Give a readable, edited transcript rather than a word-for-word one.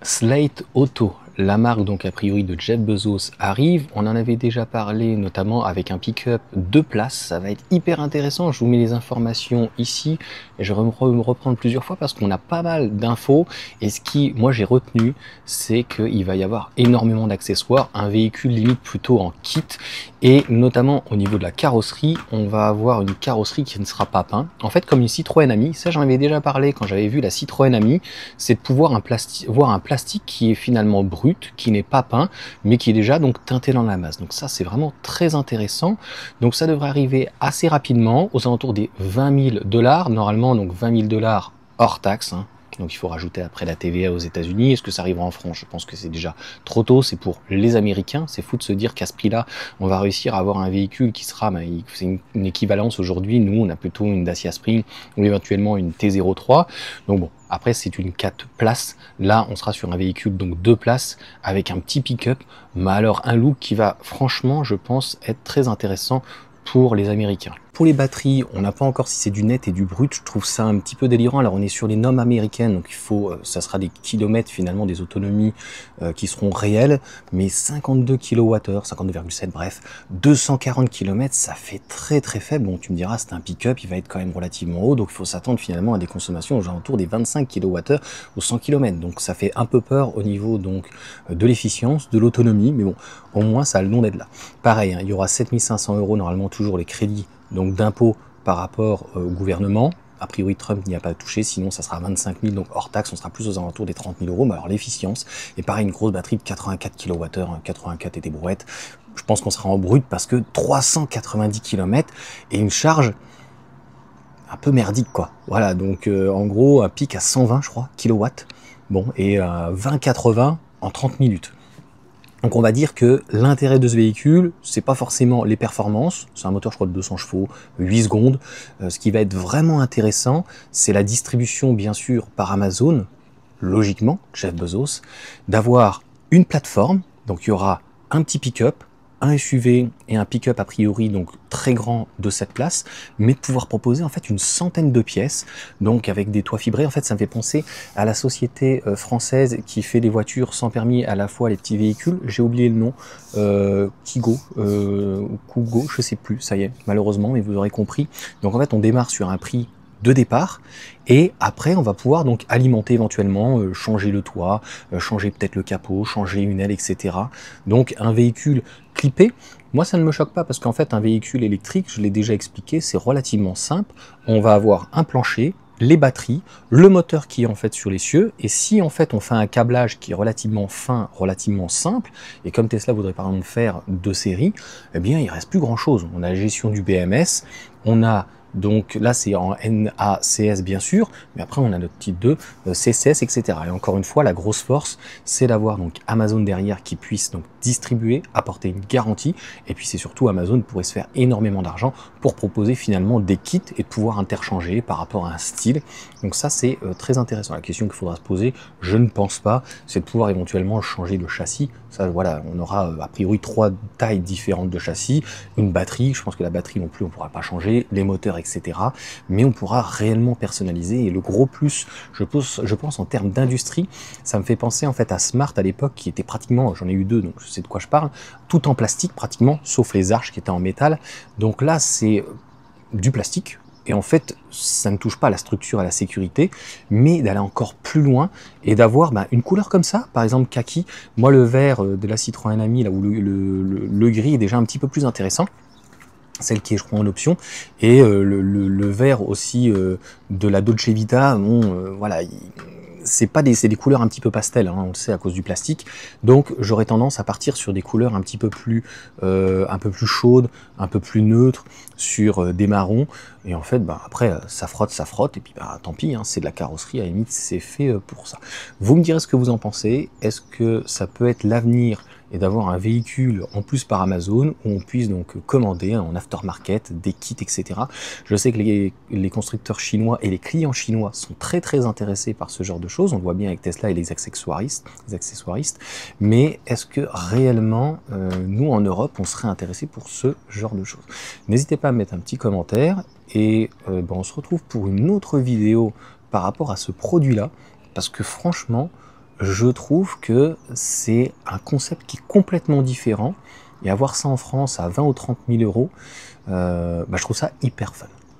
Slate Auto, la marque donc a priori de Jeff Bezos arrive. On en avait déjà parlé notamment avec un pick-up 2 places. Ça va être hyper intéressant. Je vous mets les informations ici et je vais me reprendre plusieurs fois parce qu'on a pas mal d'infos. Et ce qui, moi j'ai retenu, c'est qu'il va y avoir énormément d'accessoires. Un véhicule limite plutôt en kit et notamment au niveau de la carrosserie, on va avoir une carrosserie qui ne sera pas peinte. En fait, comme une Citroën Ami, ça j'en avais déjà parlé quand j'avais vu la Citroën Ami, c'est de pouvoir voir un plastique qui est finalement brut, qui n'est pas peint, mais qui est déjà donc teinté dans la masse. Donc ça, c'est vraiment très intéressant. Donc ça devrait arriver assez rapidement, aux alentours des 20 000 $. Normalement, donc 20 000 $ hors taxe, hein. Donc il faut rajouter après la TVA aux États-Unis. Est-ce que ça arrivera en France? Je pense que c'est déjà trop tôt. C'est pour les Américains. C'est fou de se dire qu'à ce prix-là, on va réussir à avoir un véhicule qui sera, c'est une équivalence aujourd'hui. Nous, on a plutôt une Dacia Spring ou éventuellement une T03. Donc bon, après c'est une 4 places. Là, on sera sur un véhicule donc 2 places avec un petit pick-up. Mais alors un look qui va franchement, je pense, être très intéressant pour les Américains. Pour les batteries, on n'a pas encore si c'est du net et du brut, je trouve ça un petit peu délirant. Alors on est sur les normes américaines, donc il faut, ça sera des kilomètres finalement, des autonomies qui seront réelles, mais 52 kWh, 52,7 bref, 240 km, ça fait très très faible. Bon, tu me diras, c'est un pick-up, il va être quand même relativement haut, donc il faut s'attendre finalement à des consommations aux alentours des 25 kWh au 100 km. Donc ça fait un peu peur au niveau donc de l'efficience, de l'autonomie, mais bon, au moins ça a le nom d'être là. Pareil, hein, il y aura 7500 € normalement toujours les crédits donc d'impôts par rapport au gouvernement. A priori, Trump n'y a pas touché, sinon ça sera 25 000, donc hors taxe, on sera plus aux alentours des 30 000 €. Mais alors l'efficience, et pareil, une grosse batterie de 84 kWh, 84 et des brouettes, je pense qu'on sera en brut parce que 390 km et une charge un peu merdique, quoi. Voilà, donc en gros, un pic à 120, je crois, kilowatts, bon, et 20-80 en 30 minutes. Donc on va dire que l'intérêt de ce véhicule, c'est pas forcément les performances, c'est un moteur je crois de 200 chevaux, 8 secondes. Ce qui va être vraiment intéressant, c'est la distribution bien sûr par Amazon, logiquement, Jeff Bezos, d'avoir une plateforme, donc il y aura un petit pick-up, un SUV et un pick-up a priori donc très grand de 7 places, mais de pouvoir proposer en fait une centaine de pièces, donc avec des toits fibrés. En fait ça me fait penser à la société française qui fait des voitures sans permis, à la fois les petits véhicules, j'ai oublié le nom, Kigo, Kugo, je sais plus, ça y est, malheureusement, mais vous aurez compris. Donc en fait on démarre sur un prix de départ et après on va pouvoir donc alimenter éventuellement, changer le toit, changer peut-être le capot, changer une aile, etc. Donc un véhicule clippé, moi ça ne me choque pas parce qu'en fait un véhicule électrique, je l'ai déjà expliqué, c'est relativement simple. On va avoir un plancher, les batteries, le moteur qui est en fait sur les cieux, et si en fait on fait un câblage qui est relativement fin, relativement simple, et comme Tesla voudrait par exemple faire de série, eh bien il reste plus grand chose. On a la gestion du BMS, on a donc là c'est en NACS bien sûr, mais après on a notre type 2, CCS, etc. Et encore une fois, la grosse force, c'est d'avoir donc Amazon derrière qui puisse donc distribuer, apporter une garantie, et puis c'est surtout Amazon pourrait se faire énormément d'argent pour proposer finalement des kits et de pouvoir interchanger par rapport à un style. Donc ça c'est très intéressant. La question qu'il faudra se poser, je ne pense pas, c'est de pouvoir éventuellement changer le châssis. Ça voilà, on aura a priori 3 tailles différentes de châssis, une batterie, je pense que la batterie non plus on pourra pas changer, les moteurs, etc. Mais on pourra réellement personnaliser, et le gros plus, je pense en termes d'industrie, ça me fait penser en fait à Smart à l'époque, qui était pratiquement, j'en ai eu 2 donc je sais de quoi je parle, tout en plastique pratiquement, sauf les arches qui étaient en métal. Donc là c'est du plastique, et en fait ça ne touche pas à la structure, à la sécurité, mais d'aller encore plus loin et d'avoir une couleur comme ça, par exemple kaki. Moi le vert de la Citroën Ami, là où le gris est déjà un petit peu plus intéressant, celle qui est je crois en option, et le vert aussi de la Dolce Vita, bon voilà, c'est des couleurs un petit peu pastel, hein, on le sait à cause du plastique, donc j'aurais tendance à partir sur des couleurs un petit peu plus chaudes, un peu plus neutres, sur des marrons, et en fait après ça frotte, et puis tant pis, hein, c'est de la carrosserie, à la limite c'est fait pour ça. Vous me direz ce que vous en pensez, est-ce que ça peut être l'avenir et d'avoir un véhicule en plus par Amazon où on puisse donc commander en aftermarket des kits, etc. Je sais que les constructeurs chinois et les clients chinois sont très très intéressés par ce genre de choses, on le voit bien avec Tesla et les accessoiristes, mais est-ce que réellement nous en Europe on serait intéressés pour ce genre de choses? N'hésitez pas à mettre un petit commentaire, et on se retrouve pour une autre vidéo par rapport à ce produit là, parce que franchement je trouve que c'est un concept qui est complètement différent. Et avoir ça en France à 20 ou 30 000 euros, je trouve ça hyper fun.